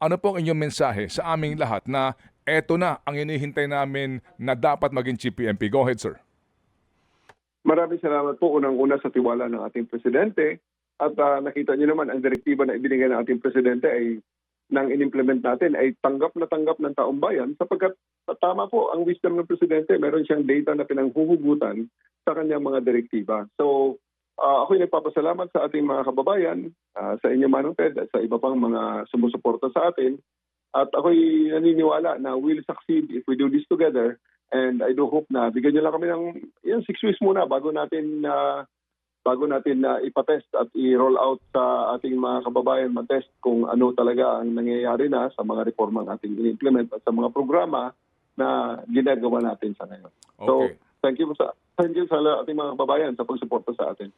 ano po ang inyong mensahe sa aming lahat na eto na ang hinihintay namin na dapat maging Chief PNP? Go ahead, sir. Maraming salamat po unang-una sa tiwala ng ating presidente at nakita niyo naman ang direktiba na ibinigay ng ating presidente ay nang inimplement natin ay tanggap na tanggap ng taong bayan sapagkat tama po ang wisdom ng presidente, meron siyang data na pinanghuhugutan sa kanyang mga direktiba. So ako'y nagpapasalamat sa ating mga kababayan, sa inyo Manong Ted at sa iba pang mga sumusuporta sa atin. At ako'y naniniwala na we'll succeed if we do this together. And I do hope na bigyan niyo lang kami ng 6 weeks muna bago natin ipatest at i-roll out sa ating mga kababayan, matest kung ano talaga ang nangyayari na sa mga reforma ng ating in-implement at sa mga programa na ginagawa natin sa ngayon. So, Okay. thank you sa ating mga kababayan sa pagsuporta sa atin.